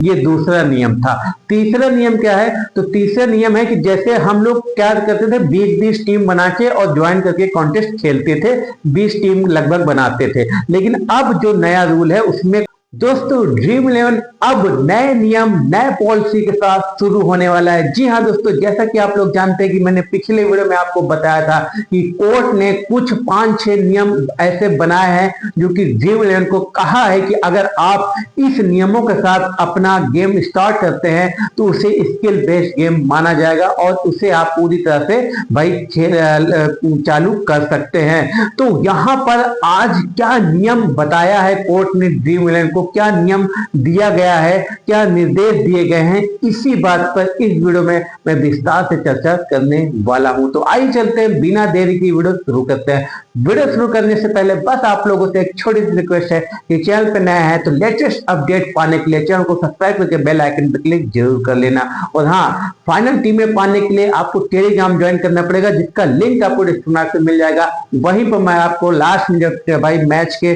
ये दूसरा नियम था। तीसरा नियम क्या है? तो तीसरा नियम है कि जैसे हम लोग क्या करते थे, 20-20 टीम बना के और ज्वाइन करके कॉन्टेस्ट खेलते थे, 20 टीम लगभग बनाते थे। लेकिन अब जो नया रूल है उसमें दोस्तों ड्रीम 11 अब नए नियम नए पॉलिसी के साथ शुरू होने वाला है। जी हाँ दोस्तों, जैसा कि आप लोग जानते हैं कि मैंने पिछले वीडियो में आपको बताया था कि कोर्ट ने कुछ 5-6 नियम ऐसे बनाए हैं जो कि ड्रीम 11 को कहा है कि अगर आप इस नियमों के साथ अपना गेम स्टार्ट करते हैं तो उसे स्किल बेस्ड गेम माना जाएगा और उसे आप पूरी तरह से भाई चालू कर सकते हैं। तो यहाँ पर आज क्या नियम बताया है कोर्ट ने ड्रीम 11 को, क्या नियम दिया गया है, क्या निर्देश दिए गए हैं, इसी बात पर इस वीडियो में मैं विस्तार से चर्चा करने वाला हूं। तो आइए चलते हैं, बिना देरी की वीडियो शुरू करते हैं। वीडियो शुरू करने से पहले बस आप लोगों से एक छोटी सी रिक्वेस्ट है कि चैनल पर नया है तो लेटेस्ट अपडेट पाने के लिए चैनल को सब्सक्राइब करके बेल आइकन पर क्लिक जरूर कर लेना। और हाँ, फाइनल टीम में पाने के लिए आपको टेलीग्राम ज्वाइन करना पड़ेगा, जिसका लिंक आपको डिस्क्रिप्शन में मिल जाएगा। वहीं पर मैं आपको लास्ट मिनट भाई मैच के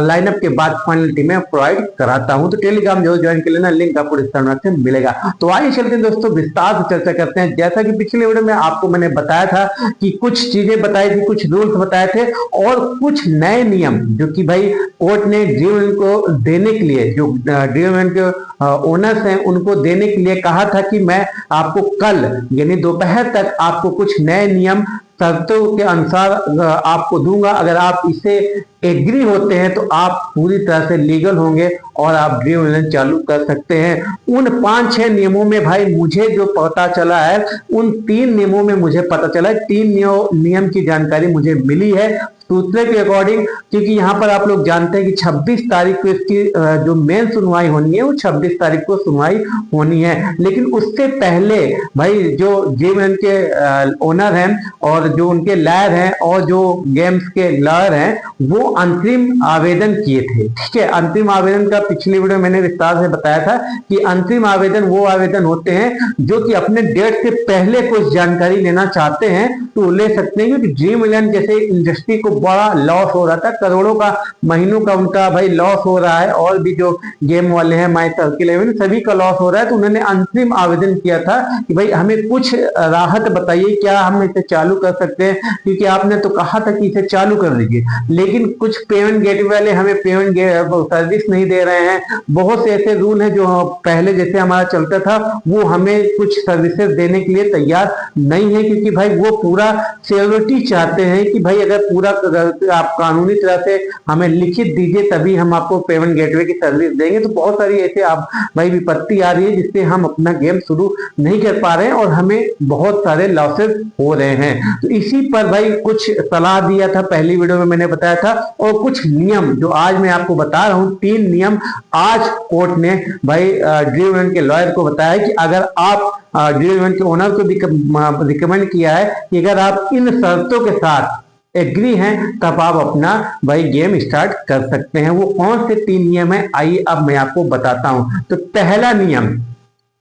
लाइनअप के बाद फाइनल टीम प्रोवाइड कराता हूं। तो टेलीग्राम जरूर ज्वाइन कर लेना, लिंक आपको डिस्क्रिप्शन में मिलेगा। तो आइए चलते हैं दोस्तों, विस्तार से चर्चा करते हैं। जैसा कि पिछले वीडियो में आपको मैंने बताया था कि कुछ चीजें बताई थी, कुछ रूल्स बताए थे और कुछ नए नियम जो कि भाई कोर्ट ने ड्रीम को देने के लिए, जो ड्रीम के ओनर्स हैं उनको देने के लिए कहा था कि मैं आपको कल यानी दोपहर तक आपको कुछ नए नियम शर्तों के अनुसार आपको दूंगा। अगर आप इसे एग्री होते हैं तो आप पूरी तरह से लीगल होंगे और आप ड्रीम 11 चालू कर सकते हैं। उन 5-6 नियमों में भाई मुझे जो पता चला है, उन 3 नियमों में मुझे पता चला है, 3 नियम की जानकारी मुझे मिली है सूत्रों के अकॉर्डिंग। क्योंकि यहाँ पर आप लोग जानते हैं कि 26 तारीख को इसकी जो मेन सुनवाई होनी है वो 26 तारीख को सुनवाई होनी है। लेकिन उससे पहले भाई जो ड्रीम 11 के ओनर हैं और जो उनके लॉयर हैं और जो गेम्स के लॉयर हैं वो अंतरिम आवेदन किए थे। ठीक है, अंतरिम आवेदन का पिछली वीडियो मैंने विस्तार से बताया था कि अंतरिम आवेदन वो आवेदन होते हैं जो कि अपने डेट से पहले कुछ जानकारी लेना चाहते हैं तो ले सकते हैं। क्योंकि ड्रीम 11 जैसे इंडस्ट्री को बड़ा लॉस हो रहा था, करोड़ों का महीनों का उनका भाई लॉस हो रहा है, और भी जो गेम वाले हैं माई सर्किल 11 सभी का लॉस हो रहा है। तो उन्होंने अंतरिम आवेदन किया था कि भाई हमें कुछ राहत बताइए, क्या हम इसे चालू कर सकते हैं, क्योंकि आपने तो कहा था कि इसे चालू कर दीजिए। लेकिन कुछ पेमेंट गेटवे वाले हमें पेमेंट सर्विस नहीं दे रहे हैं। बहुत से ऐसे रूल हैं जो पहले जैसे हमारा चलता था वो हमें कुछ सर्विसेज देने के लिए तैयार नहीं है, क्योंकि भाई वो पूरा सिक्योरिटी चाहते हैं कि भाई अगर पूरा आप कानूनी तरह से हमें लिखित दीजिए तभी हम आपको पेमेंट गेटवे की सर्विस देंगे। तो बहुत सारी ऐसे आप भाई विपत्ति आ रही है जिससे हम अपना गेम शुरू नहीं कर पा रहे हैं और हमें बहुत सारे लॉसेस हो रहे हैं। तो इसी पर भाई कुछ सलाह दिया था, पहली वीडियो में मैंने बताया था, और कुछ नियम जो आज मैं आपको बता रहा हूं, 3 नियम आज कोर्ट ने भाई ड्रीम 11 के लॉयर को बताया कि अगर आप ड्रीम 11 के ओनर को भी रिकमेंड किया है कि अगर आप इन शर्तों के साथ एग्री हैं तब आप अपना भाई गेम स्टार्ट कर सकते हैं। वो कौन से 3 नियम है आइए अब मैं आपको बताता हूं। तो पहला नियम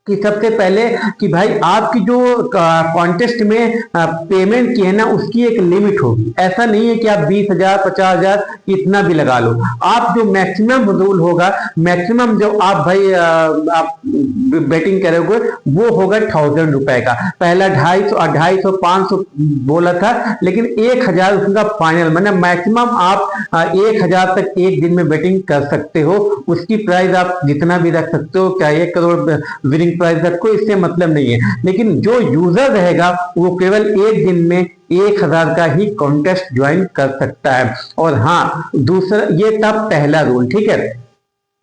कि सबसे पहले कि भाई आपकी जो कॉन्टेस्ट में पेमेंट की है ना उसकी एक लिमिट होगी। ऐसा नहीं है कि आप 20,000 50,000 इतना भी लगा लो। आप जो मैक्सिमम रूल होगा, मैक्सिमम जो आप भाई आप बेटिंग करोगे वो होगा 1000 रुपए का। पहला 250 500 बोला था, लेकिन 1000 उसका फाइनल, मतलब मैक्सिमम आप 1000 तक एक दिन में बेटिंग कर सकते हो। उसकी प्राइस आप जितना भी रख सकते हो, क्या 1 करोड़ विनिंग प्राइस रखो, इससे मतलब नहीं है। लेकिन जो यूजर रहेगा वो केवल एक दिन में 1000 का ही कॉन्टेस्ट ज्वाइन कर सकता है। और हाँ, दूसरा ये था पहला रूल। ठीक है,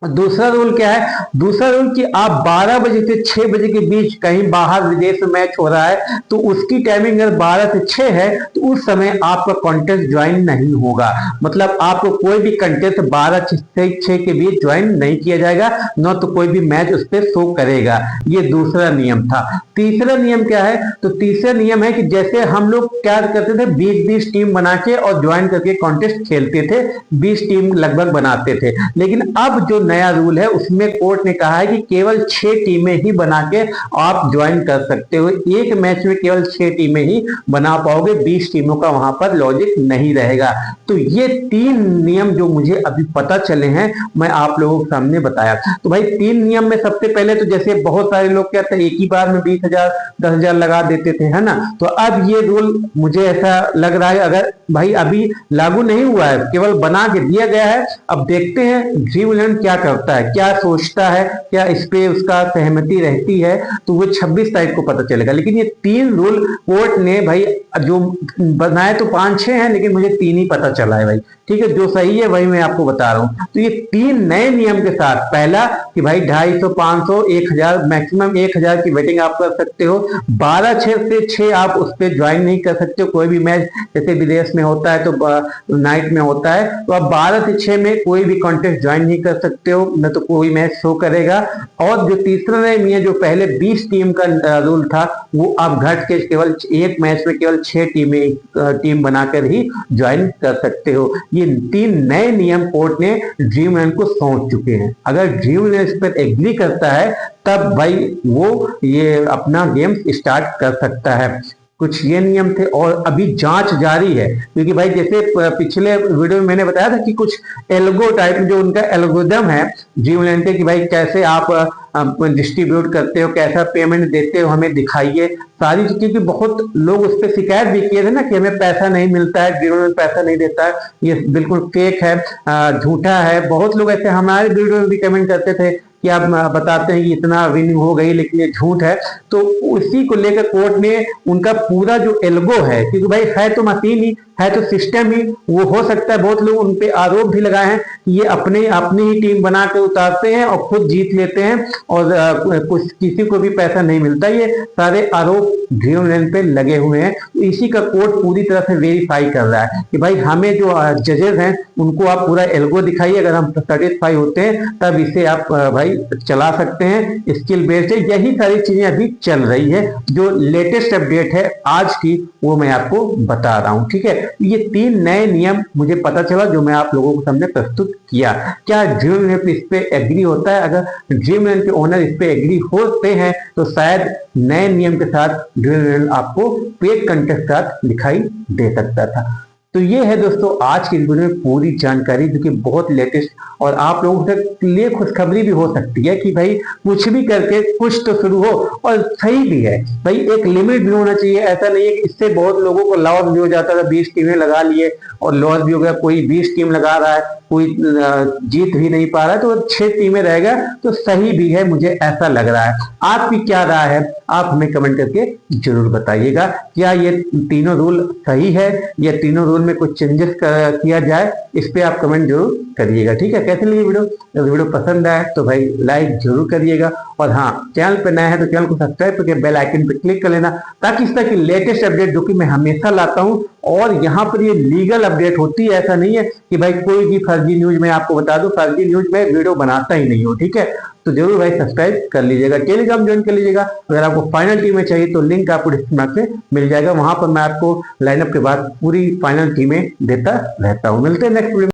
दूसरा रूल क्या है? दूसरा रूल कि आप 12 बजे से 6 बजे के बीच कहीं बाहर विदेश में मैच हो रहा है तो उसकी टाइमिंग अगर 12 से 6 है तो उस समय आपका कॉन्टेस्ट ज्वाइन नहीं होगा। मतलब आपको कोई भी कॉन्टेस्ट 12 से 6 के बीच ज्वाइन नहीं किया जाएगा, न तो कोई भी मैच उस पर शो करेगा। ये दूसरा नियम था। तीसरा नियम क्या है? तो तीसरा नियम है कि जैसे हम लोग क्या करते थे, 20-20 टीम बना के और ज्वाइन करके कॉन्टेस्ट खेलते थे, 20 टीम लगभग बनाते थे। लेकिन अब जो नया रूल है उसमें कोर्ट ने कहा है कि केवल 6 टीमें ही बना के आप ज्वाइन कर सकते हो। एक मैच में केवल 6 टीमें ही बना पाओगे, 20 टीमों का वहां पर लॉजिक नहीं रहेगा। तो ये 3 नियम जो मुझे अभी पता चले हैं मैं आप लोगों के सामने बताया। तो भाई 3 नियम में सबसे पहले तो जैसे बहुत सारे लोग क्या थे, एक ही बार में 20,000 10,000 लगा देते थे, है ना। तो अब ये रूल मुझे ऐसा लग रहा है अगर भाई अभी लागू नहीं हुआ है, केवल बना के दिया गया है। अब देखते हैं ड्रीमलैंड क्या करता है, क्या सोचता है, क्या इस पे उसका सहमति रहती है, तो वो 26 तारीख को पता चलेगा। लेकिन ये 3 रूल कोर्ट ने भाई जो बनाए तो 5-6 हैं, लेकिन मुझे 3 ही पता चला है भाई, ठीक है। जो सही है वही मैं आपको बता रहा हूं। तो ये 3 नए नियम के साथ, पहला कि भाई 250, 500, 1000, मैक्सिमम 1000 की वेटिंग आप कर सकते हो। 12 से 6 आप उस पर ज्वाइन नहीं कर सकते हो। कोई भी मैच जैसे विदेश में होता है तो नाइट में होता है, तो आप 12 से 6 में कोई भी कॉन्टेस्ट ज्वाइन नहीं कर सकते हो, न तो कोई मैच शो करेगा। और जो तीसरा नियम, जो पहले 20 टीम का रूल था, वो आप घट के केवल एक मैच में केवल 6 टीम बनाकर ही ज्वाइन कर सकते हो। ये 3 नए नियम कोर्ट ने ड्रीमलैंड को सौंप चुके हैं। अगर ड्रीमलैंड इस पर एग्री करता है तब भाई वो ये अपना गेम स्टार्ट कर सकता है। कुछ ये नियम थे और अभी जांच जारी है, क्योंकि भाई जैसे पिछले वीडियो में मैंने बताया था कि कुछ एल्गो टाइप जो उनका एल्गोरिथम है ड्रीमलैंड के, कि भाई कैसे आप डिस्ट्रीब्यूट करते हो, कैसा पेमेंट देते हो, हमें दिखाइए सारी चीजें। क्योंकि बहुत लोग उस पर शिकायत भी किए थे ना कि हमें पैसा नहीं मिलता है, ड्रीमलैंड पैसा नहीं देता है, ये बिल्कुल फेक है, झूठा है। बहुत लोग ऐसे हमारे वीडियो में भी कमेंट करते थे कि आप बताते हैं कि इतना विनिंग हो गई लेकिन ये झूठ है। तो उसी को लेकर कोर्ट ने उनका पूरा जो एल्गो है, क्योंकि भाई है तो मशीन ही, है तो सिस्टम ही, वो हो सकता है बहुत लोग उन पे आरोप भी लगाए हैं कि ये अपनी ही टीम बना के उतारते हैं और खुद जीत लेते हैं और कुछ किसी को भी पैसा नहीं मिलता। ये सारे आरोप ड्रीमलैंड पे लगे हुए हैं। तो इसी का कोर्ट पूरी तरह से वेरीफाई कर रहा है कि भाई हमें जो जजेस हैं उनको आप पूरा एल्गो दिखाइए, अगर हम सेटिस्फाई होते हैं तब इसे आप भाई चला सकते हैं। स्किल बेस्ड है, यही सारी चीजें अभी चल रही है। जो लेटेस्ट अपडेट है आज की वो मैं आपको बता रहा हूं, ठीक है। ये 3 नए नियम मुझे पता चला जो मैं आप लोगों को सामने प्रस्तुत किया। क्या ड्रीमलैंड इस पे एग्री होता है? अगर ड्रीमलैंड के ओनर इस पे एग्री होते हैं तो शायद नए नियम के साथ ड्रीमलैंड आपको पेड कंटेस्ट के साथ दिखाई दे सकता था। तो ये है दोस्तों आज की वीडियो में पूरी जानकारी, जो कि बहुत लेटेस्ट और आप लोगों के लिए खुशखबरी भी हो सकती है कि भाई कुछ भी करके कुछ तो शुरू हो। और सही भी है भाई, एक लिमिट भी होना चाहिए। ऐसा नहीं है कि इससे बहुत लोगों को लॉस भी हो जाता था, 20 टीमें लगा लिए और लॉस भी हो गया। कोई 20 टीम लगा रहा है, कोई जीत भी नहीं पा रहा है, तो 6 टीमें रहेगा तो सही भी है, मुझे ऐसा लग रहा है। आपकी क्या राय है आप हमें कमेंट करके जरूर बताइएगा। क्या ये तीनों रूल सही है या तीनों रूल में कुछ चेंजेस किया जाए? इस पे आप कमेंट जरूर करिएगा, ठीक है। कैसे लगी वीडियो? अगर वीडियो पसंद आए तो भाई लाइक जरूर करिएगा। और हाँ, चैनल पे नया है तो चैनल को सब्सक्राइब करके बेल आइकन पे क्लिक कर लेना, ताकि इस तरह की लेटेस्ट अपडेट जो कि मैं हमेशा लाता हूँ और यहाँ पर ये लीगल अपडेट होती है। ऐसा नहीं है कि भाई कोई भी फर्जी न्यूज मैं आपको बता दूं, फर्जी न्यूज में वीडियो बनाता ही नहीं हूँ, ठीक है। तो जरूर भाई सब्सक्राइब कर लीजिएगा, टेलीग्राम ज्वाइन कर लीजिएगा। अगर आपको फाइनल टीम में चाहिए तो लिंक आपको डिस्क्रिप्शन में मिल जाएगा, वहां पर मैं आपको लाइनअप के बाद पूरी फाइनल टीमें देता रहता हूँ। मिलते हैं नेक्स्ट वीडियो।